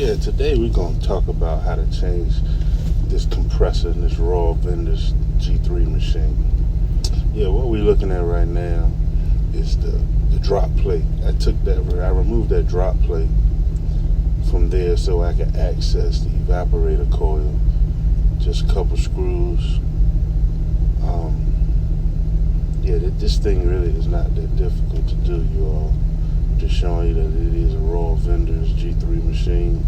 Yeah, today we're going to talk about how to change this compressor in this raw Vendor's G3 machine. Yeah, what we're looking at right now is the drop plate. I removed that drop plate from there so I could access the evaporator coil. Just a couple screws. This thing really is not that difficult to do, you all. I'm just showing you that it is a raw Vendor's G3 machine.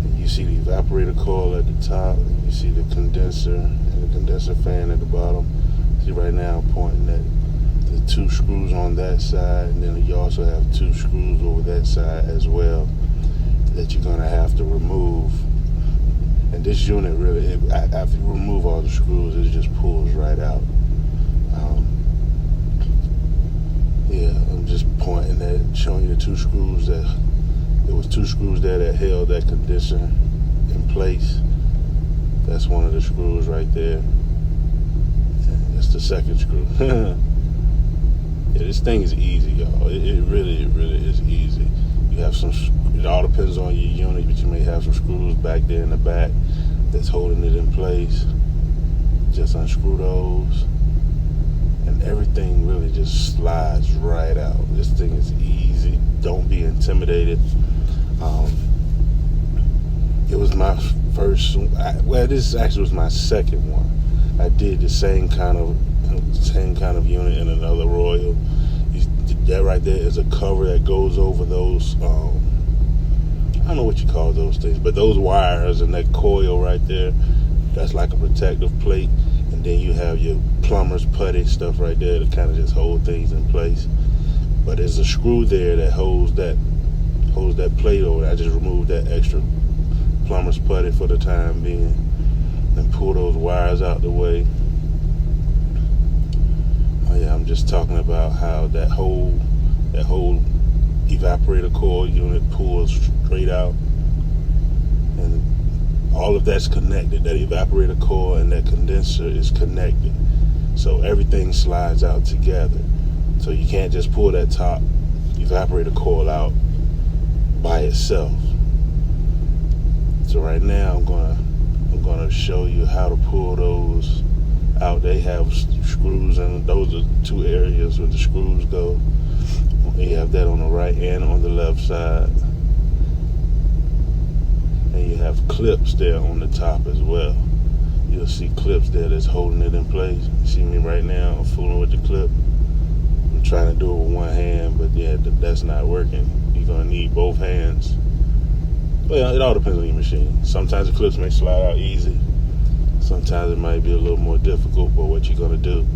And you see the evaporator coil at the top, and you see the condenser and the condenser fan at the bottom. See right now I'm pointing at the two screws on that side, and then you also have two screws over that side as well that you're going to have to remove. And this unit really, after you remove all the screws, it just pulls right out. I'm just pointing at, showing you the two screws there was two screws there that held that condenser in place. That's one of the screws right there. That's the second screw. Yeah, this thing is easy, y'all. It really is easy. You have it all depends on your unit, but you may have some screws back there in the back that's holding it in place. Just unscrew those, and everything really just slides right out. This thing is easy. Don't be intimidated. It was my first, this actually was my second one. I did the same kind of unit in another Royal. That right there is a cover that goes over those, I don't know what you call those things, but those wires and that coil right there, that's like a protective plate. And then you have your plumber's putty stuff right there to kind of just hold things in place. But there's a screw there that holds that plate over. I just removed that extra plumber's putty for the time being and pull those wires out the way. I'm just talking about how that whole evaporator coil unit pulls straight out, and all of that's connected. That evaporator coil and that condenser is connected, so everything slides out together. So you can't just pull that top evaporator coil out by itself. So right now I'm gonna show you how to pull those out. They have screws, and those are two areas where the screws go. You have that on the right and on the left side, and you have clips there on the top as well. You'll see clips there that's holding it in place. You see me right now, I'm fooling with the clip. I'm trying to do it with one hand, but yeah, that's not working. You're gonna need both hands. Well, it all depends on your machine. Sometimes the clips may slide out easy. Sometimes it might be a little more difficult, but what you're gonna do?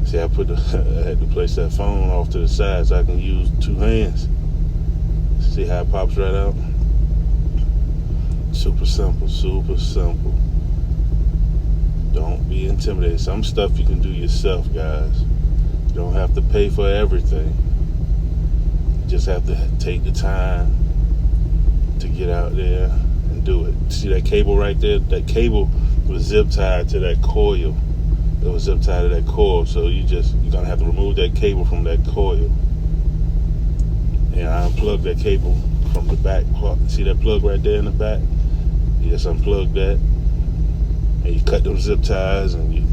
See, I had to place that phone off to the side so I can use two hands. See how it pops right out? Super simple, super simple. Don't be intimidated. Some stuff you can do yourself, guys. You don't have to pay for everything. You just have to take the time to get out there and do it. See that cable right there? That cable was zip tied to that coil. It was zip tied to that coil, so you're gonna have to remove that cable from that coil. And I unplugged that cable from the back. See that plug right there in the back? You just unplug that, and you cut those zip ties, and you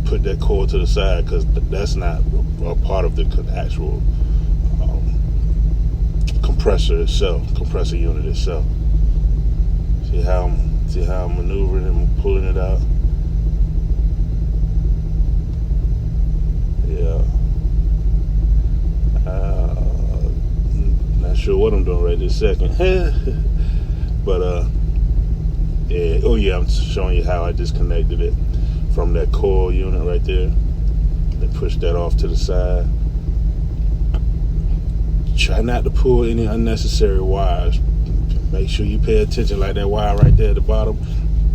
put that coil to the side, because that's not a part of the actual compressor unit itself. See how I'm maneuvering and pulling it out? Yeah. Not sure what I'm doing right this second. But yeah. Oh yeah, I'm showing you how I disconnected it from that coil unit right there. Then push that off to the side. Try not to pull any unnecessary wires. Make sure you pay attention, like that wire right there at the bottom,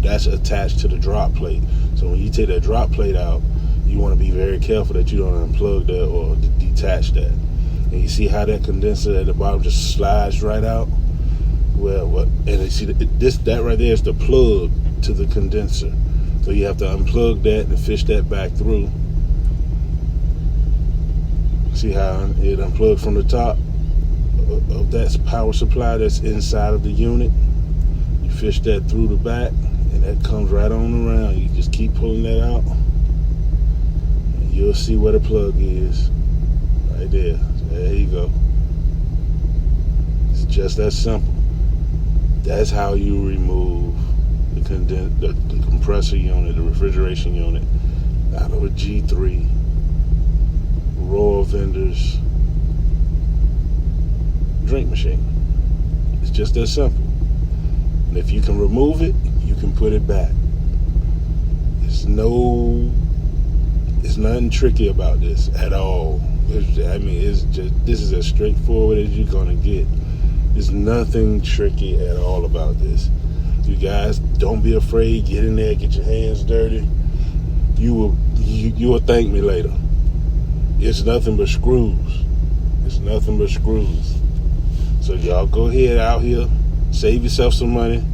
that's attached to the drop plate. So when you take that drop plate out, you want to be very careful that you don't unplug that or detach that. And you see how that condenser at the bottom just slides right out? And you see that right there is the plug to the condenser. So you have to unplug that and fish that back through. See how it unplugged from the top of that power supply that's inside of the unit. You fish that through the back, and that comes right on around. You just keep pulling that out, and you'll see where the plug is. Right there. There you go. It's just that simple. That's how you remove the compressor unit, the refrigeration unit, out of a G3 Royal Vendors drink machine. It's just that simple. And if you can remove it, you can put it back. There's nothing tricky about this at all. It's just, this is as straightforward as you're gonna get. There's nothing tricky at all about this. You guys, don't be afraid. Get in there, get your hands dirty. You will thank me later. It's nothing but screws. It's nothing but screws. So y'all go ahead out here, save yourself some money.